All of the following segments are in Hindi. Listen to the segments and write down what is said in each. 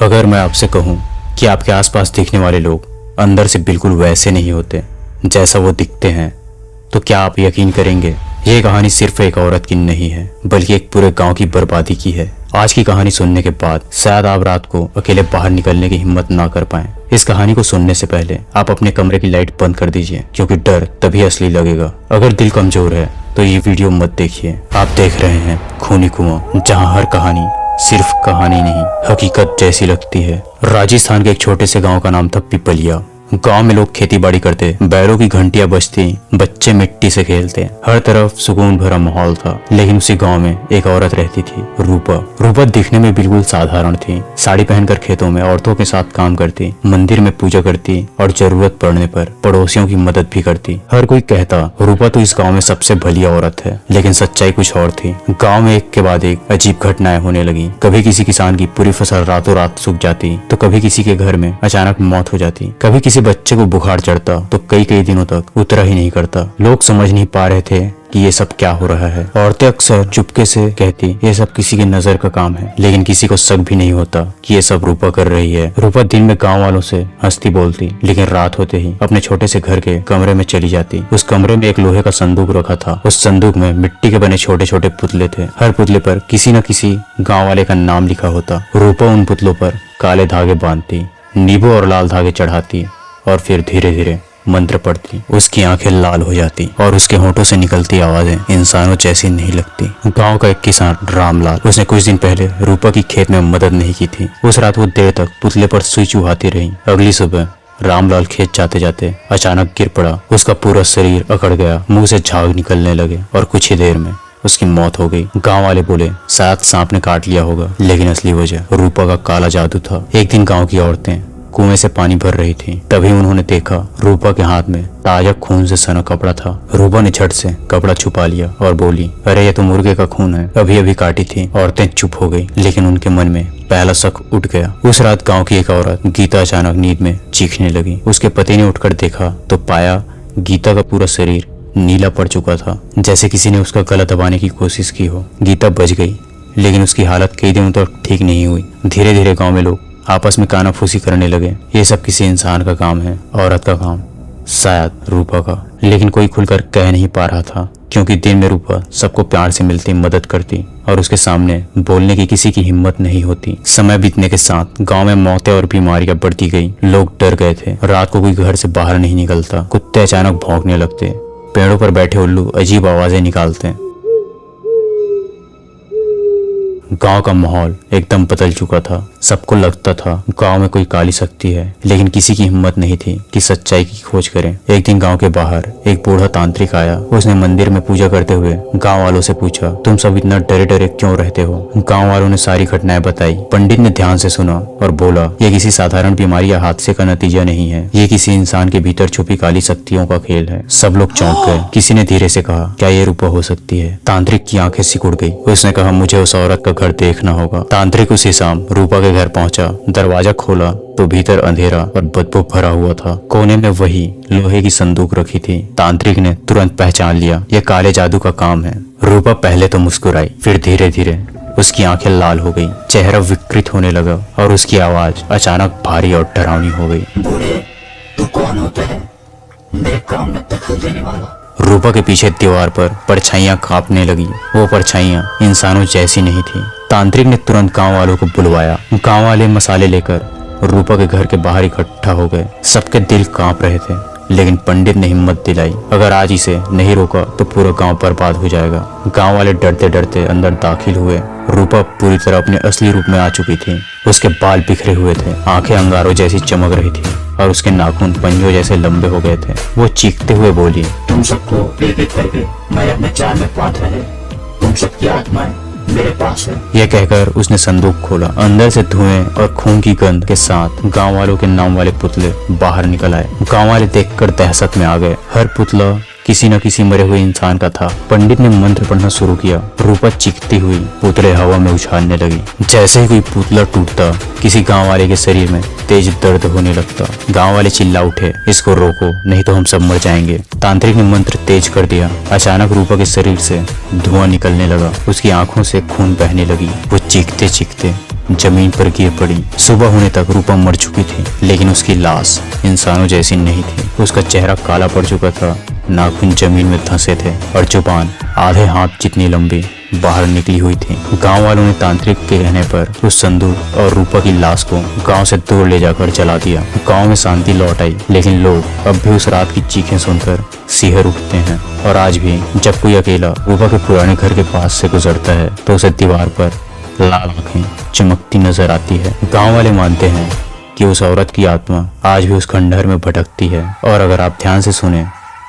अगर मैं आपसे कहूं कि आपके आसपास दिखने वाले लोग अंदर से बिल्कुल वैसे नहीं होते जैसा वो दिखते हैं, तो क्या आप यकीन करेंगे? ये कहानी सिर्फ एक औरत की नहीं है, बल्कि एक पूरे गांव की बर्बादी की है। आज की कहानी सुनने के बाद शायद आप रात को अकेले बाहर निकलने की हिम्मत ना कर पाएं। इस कहानी को सुनने से पहले आप अपने कमरे की लाइट बंद कर दीजिए, क्योंकि डर तभी असली लगेगा। अगर दिल कमजोर है तो ये वीडियो मत देखिए। आप देख रहे हैं खूनी कुआं, जहाँ हर कहानी सिर्फ कहानी नहीं, हकीकत जैसी लगती है। राजस्थान के एक छोटे से गांव का नाम था पिपलिया। गांव में लोग खेती बाड़ी करते, बैलों की घंटियां बजती, बच्चे मिट्टी से खेलते, हर तरफ सुकून भरा माहौल था। लेकिन उसी गांव में एक औरत रहती थी, रूपा। रूपा दिखने में बिल्कुल साधारण थी। साड़ी पहनकर खेतों में औरतों के साथ काम करती, मंदिर में पूजा करती और जरूरत पड़ने पर पड़ोसियों की मदद भी करती। हर कोई कहता रूपा तो इस गाँव में सबसे भली औरत है, लेकिन सच्चाई कुछ और थी। गाँव में एक के बाद एक अजीब घटनाएं होने लगी। कभी किसी किसान की पूरी फसल रातों रात सूख जाती, तो कभी किसी के घर में अचानक मौत हो जाती। कभी किसी बच्चे को बुखार चढ़ता तो कई कई दिनों तक उतरा ही नहीं करता। लोग समझ नहीं पा रहे थे कि ये सब क्या हो रहा है। औरतें अक्सर चुपके से कहती ये सब किसी की नजर का काम है, लेकिन किसी को शक भी नहीं होता कि ये सब रूपा कर रही है। रूपा दिन में गांव वालों से हंसती बोलती, लेकिन रात होते ही अपने छोटे से घर के कमरे में चली जाती। उस कमरे में एक लोहे का संदूक रखा था। उस संदूक में मिट्टी के बने छोटे छोटे पुतले थे। हर पुतले पर किसी न किसी गाँव वाले का नाम लिखा होता। रूपा उन पुतलों पर काले धागे बांधती, नींबू और लाल धागे चढ़ाती और फिर धीरे धीरे मंत्र पढ़ती। उसकी आंखें लाल हो जाती और उसके होठों से निकलती आवाजें इंसानों जैसी नहीं लगती। गांव का एक किसान रामलाल, उसने कुछ दिन पहले रूपा की खेत में मदद नहीं की थी। उस रात वो देर तक पुतले पर सुई चुहाती रही। अगली सुबह रामलाल खेत जाते जाते अचानक गिर पड़ा। उसका पूरा शरीर अकड़ गया, मुंह से झाग निकलने लगे और कुछ ही देर में उसकी मौत हो गई। गांव वाले बोले शायद सांप ने काट लिया होगा, लेकिन असली वजह रूपा का काला जादू था। एक दिन गांव की औरतें कुएं से पानी भर रही थी, तभी उन्होंने देखा रूपा के हाथ में ताजा खून से सना कपड़ा था। रूपा ने झट से कपड़ा छुपा लिया और बोली, अरे ये तो मुर्गे का खून है, अभी अभी काटी थी। औरतें चुप हो गई, लेकिन उनके मन में पहला शक उठ गया। उस रात गांव की एक औरत गीता अचानक नींद में चीखने लगी। उसके पति ने उठकर देखा तो पाया गीता का पूरा शरीर नीला पड़ चुका था, जैसे किसी ने उसका गला दबाने की कोशिश की हो। गीता बच गई, लेकिन उसकी हालत कई दिनों तक ठीक नहीं हुई। धीरे धीरे गाँव में लोग आपस में कानाफूसी करने लगे। ये सब किसी इंसान का काम है, औरत का काम, शायद रूपा का। लेकिन कोई खुलकर कह नहीं पा रहा था, क्योंकि दिन में रूपा सबको प्यार से मिलती, मदद करती और उसके सामने बोलने की किसी की हिम्मत नहीं होती। समय बीतने के साथ गांव में मौतें और बीमारियां बढ़ती गई। लोग डर गए थे। रात को कोई घर से बाहर नहीं निकलता। कुत्ते अचानक भौंकने लगते, पेड़ों पर बैठे उल्लू अजीब आवाजें निकालते। गांव का माहौल एकदम बदल चुका था। सबको लगता था गांव में कोई काली शक्ति है, लेकिन किसी की हिम्मत नहीं थी कि सच्चाई की खोज करें। एक दिन गांव के बाहर एक बूढ़ा तांत्रिक आया। उसने मंदिर में पूजा करते हुए गांव वालों से पूछा, तुम सब इतना डरे डरे क्यों रहते हो? गांव वालों ने सारी घटनाएं बताई। पंडित ने ध्यान से सुना और बोला, ये किसी साधारण बीमारी या हादसे का नतीजा नहीं है, ये किसी इंसान के भीतर छुपी काली शक्तियों का खेल है। सब लोग चौंक गए। किसी ने धीरे से कहा, क्या ये रूपा हो सकती है? तांत्रिक की आंखें सिकुड़ गई। उसने कहा, मुझे उस औरत का घर देखना होगा। तांत्रिक उसी शाम रूपा के घर पहुंचा। दरवाजा खोला तो भीतर अंधेरा और बदबू भरा हुआ था। कोने में वही लोहे की संदूक रखी थी। तांत्रिक ने तुरंत पहचान लिया, यह काले जादू का काम है। रूपा पहले तो मुस्कुराई, फिर धीरे धीरे उसकी आंखें लाल हो गई, चेहरा विकृत होने लगा और उसकी आवाज अचानक भारी और डरावनी हो गई। बूढ़े, तू कौन होता है? मेरे काम में दखल देने वाला। रूपा के पीछे दीवार पर परछाइयां कांपने लगी। वो परछाइयां इंसानों जैसी नहीं थी। तांत्रिक ने तुरंत गांव वालों को बुलवाया। गांव वाले मसाले लेकर रूपा के घर के बाहर इकट्ठा हो गए। सबके दिल कांप रहे थे, लेकिन पंडित ने हिम्मत दिलाई, अगर आज इसे नहीं रोका तो पूरा गांव बर्बाद हो जाएगा। गांव वाले डरते डरते अंदर दाखिल हुए। रूपा पूरी तरह अपने असली रूप में आ चुकी थी। उसके बाल बिखरे हुए थे, आंखें अंगारों जैसी चमक रही थी और उसके नाखून पंजों जैसे लंबे हो गए थे। वो चीखते हुए बोली, तुम सबको प्रेरित करके मैं अपने जाल में बांध रहे। तुम सबकी आत्माएं मेरे पास है। यह कहकर उसने संदूक खोला। अंदर से धुएं और खून की गंध के साथ गांव वालों के नाम वाले पुतले बाहर निकल आए। गांव वाले देखकर दहशत में आ गए। हर पुतला किसी न किसी मरे हुए इंसान का था। पंडित ने मंत्र पढ़ना शुरू किया। रूपा चीखती हुई पुतले हवा में उछालने लगी। जैसे ही कोई पुतला टूटता, किसी गांव वाले के शरीर में तेज दर्द होने लगता। गांव वाले चिल्ला उठे, इसको रोको नहीं तो हम सब मर जाएंगे। तांत्रिक ने मंत्र तेज कर दिया। अचानक रूपा के शरीर से धुआं निकलने लगा। उसकी आंखों से खून बहने लगी। वो चीखते चीखते जमीन पर गिर पड़ी। सुबह होने तक रूपा मर चुकी थी, लेकिन उसकी लाश इंसानों जैसी नहीं थी। उसका चेहरा काला पड़ चुका था, नाखून जमीन में धंसे थे और जुबान आधे हाथ जितनी लंबी बाहर निकली हुई थी। गांव वालों ने तांत्रिक के कहने पर उस संदूक और रूपा की लाश को गांव से दूर ले जाकर जला दिया। गांव में शांति लौट आई, लेकिन लोग अब भी उस रात की चीखें सुनकर सिहर उठते हैं। और आज भी जब कोई अकेला रूपा के पुराने घर के पास से गुजरता है तो उसे दीवार पर लाल आंखें चमकती नजर आती है। गांव वाले मानते हैं कि उस औरत की आत्मा आज भी उस खंडहर में भटकती है, और अगर आप ध्यान से सुने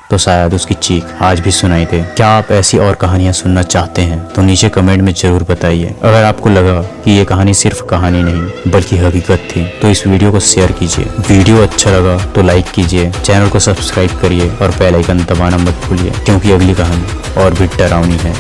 तो शायद उसकी चीख आज भी सुनाई दे। क्या आप ऐसी और कहानियां सुनना चाहते हैं तो नीचे कमेंट में जरूर बताइए। अगर आपको लगा कि ये कहानी सिर्फ कहानी नहीं बल्कि हकीकत थी तो इस वीडियो को शेयर कीजिए। वीडियो अच्छा लगा तो लाइक कीजिए, चैनल को सब्सक्राइब करिए और बेल आइकन दबाना मत भूलिए, क्योंकि अगली कहानी और भी डरावनी है।